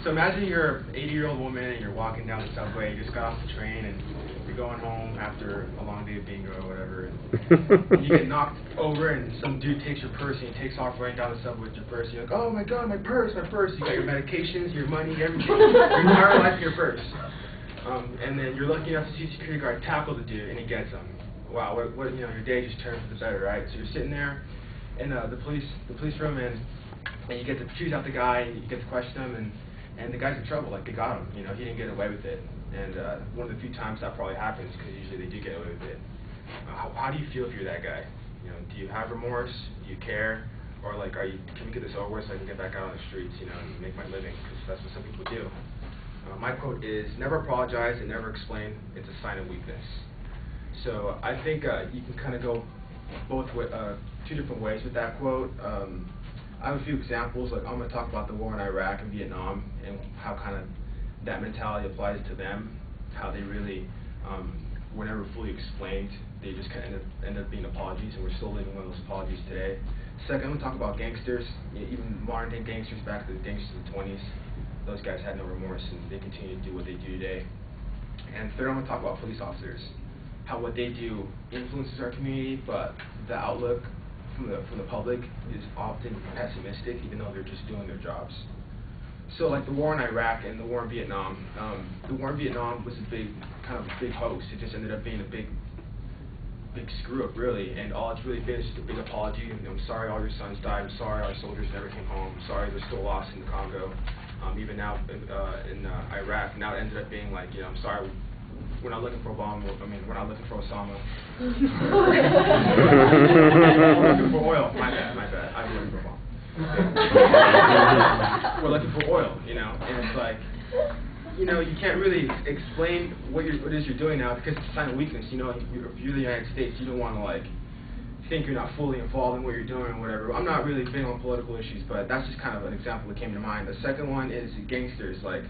So imagine you're an 80-year-old woman and you're walking down the subway, you just got off the train and you're going home after a long day of bingo or whatever, and you get knocked over and some dude takes your purse and he takes off running down the subway with your purse. You're like, oh my god, my purse, my purse. You got your medications, your money, everything, your entire life in your purse. And then you're lucky enough to see a security guard tackle the dude and he gets him. Wow, what your day just turned for the better, right? So you're sitting there in the police room and you get to choose out the guy and you get to question him and the guy's in trouble, like they got him, he didn't get away with it. And one of the few times that probably happens, because usually they do get away with it. How do you feel if you're that guy? Do you have remorse? Do you care? Or like, can we get this over with so I can get back out on the streets, and make my living? Because that's what some people do. My quote is, never apologize and never explain. It's a sign of weakness. So I think you can kind of go both two different ways with that quote. I have a few examples. Like I'm going to talk about the war in Iraq and Vietnam and how kind of that mentality applies to them. How they really were never fully explained. They just kind of ended up being apologies, and we're still living one of those apologies today. Second, I'm going to talk about gangsters, even modern day gangsters back to the gangsters of the 20s. Those guys had no remorse, and they continue to do what they do today. And third, I'm going to talk about police officers. How what they do influences our community, but the outlook from the public is often pessimistic, even though they're just doing their jobs. So like the war in Iraq and the war in Vietnam, the war in Vietnam was a big hoax. It just ended up being a big screw up, really, and all it's really been is just a big apology. I'm sorry all your sons died. I'm sorry our soldiers never came home. I'm sorry they're still lost in the Congo. Even now in Iraq, now it ended up being like, I'm sorry. We're not looking for Obama. We're not looking for Osama. We're looking for oil. My bad. I'm looking for Obama. We're looking for oil, and it's like, you can't really explain what it is you're doing now because it's a sign of weakness. If you're the United States, you don't want to think you're not fully involved in what you're doing or whatever. I'm not really big on political issues, but that's just kind of an example that came to mind. The second one is gangsters, like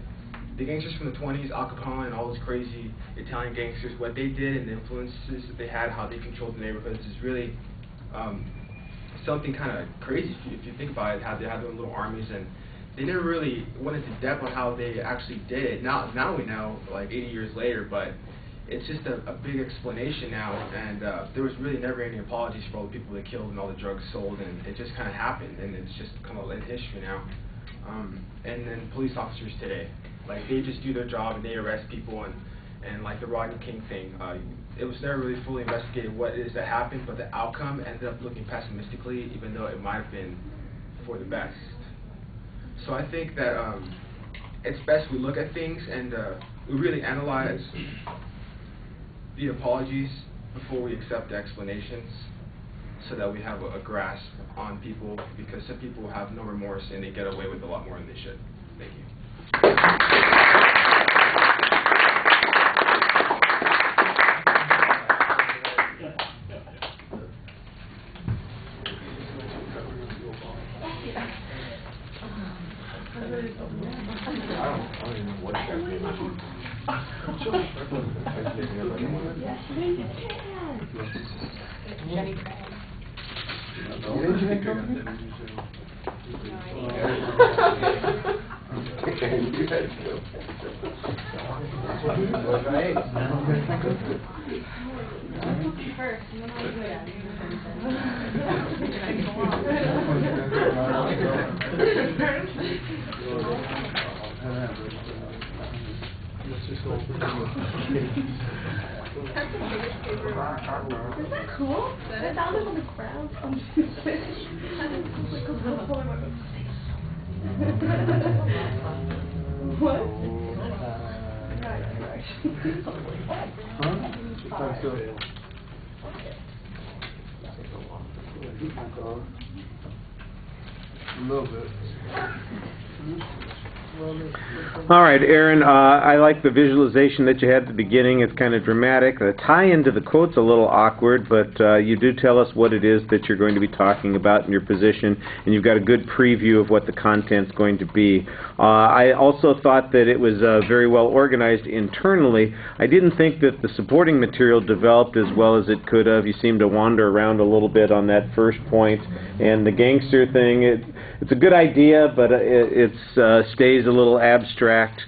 the gangsters from the 20s, Al Capone and all those crazy Italian gangsters. What they did and the influences that they had, how they controlled the neighborhoods is really something kind of crazy if you think about it. How they had their little armies and they never really went into depth on how they actually did it. Now we know, like 80 years later, but it's just a big explanation now, and there was really never any apologies for all the people they killed and all the drugs sold, and it just kind of happened, and it's just kind of in history now. And then police officers today, like they just do their job and they arrest people, and like the Rodney King thing, it was never really fully investigated what it is that happened, but the outcome ended up looking pessimistically, even though it might have been for the best. So I think that it's best we look at things and we really analyze the apologies before we accept the explanations, so that we have a grasp on people, because some people have no remorse and they get away with a lot more than they should. Thank you. Is that cool? I found it on the ground. What? A little bit. All right, Aaron, I like the visualization that you had at the beginning. It's kind of dramatic. The tie-in to the quote's a little awkward, but you do tell us what it is that you're going to be talking about in your position, and you've got a good preview of what the content's going to be. I also thought that it was very well organized internally. I didn't think that the supporting material developed as well as it could have. You seemed to wander around a little bit on that first point, and the gangster thing, it's a good idea, but it stays a little abstract.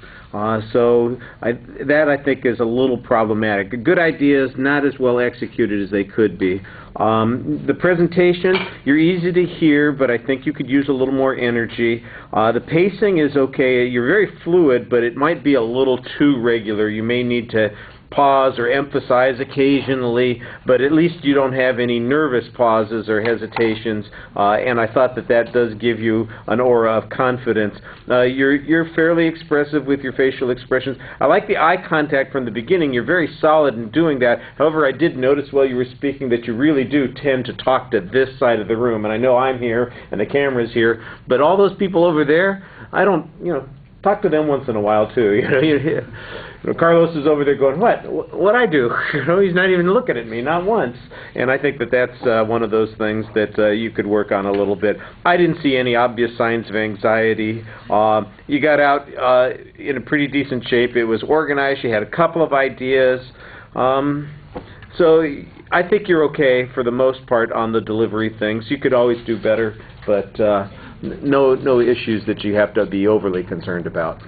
So that I think is a little problematic. Good ideas, not as well executed as they could be. The presentation, you're easy to hear, but I think you could use a little more energy. The pacing is okay. You're very fluid, but it might be a little too regular. You may need to pause or emphasize occasionally, but at least you don't have any nervous pauses or hesitations, and I thought that does give you an aura of confidence. You're fairly expressive with your facial expressions. I like the eye contact from the beginning. You're very solid in doing that. However, I did notice while you were speaking that you really do tend to talk to this side of the room, and I know I'm here and the camera's here, but all those people over there, I don't, talk to them once in a while too. Carlos is over there going, what I do? He's not even looking at me, not once. And I think that's one of those things that you could work on a little bit. I didn't see any obvious signs of anxiety. You got out in a pretty decent shape. It was organized. You had a couple of ideas. So I think you're okay for the most part on the delivery things. You could always do better, but no issues that you have to be overly concerned about.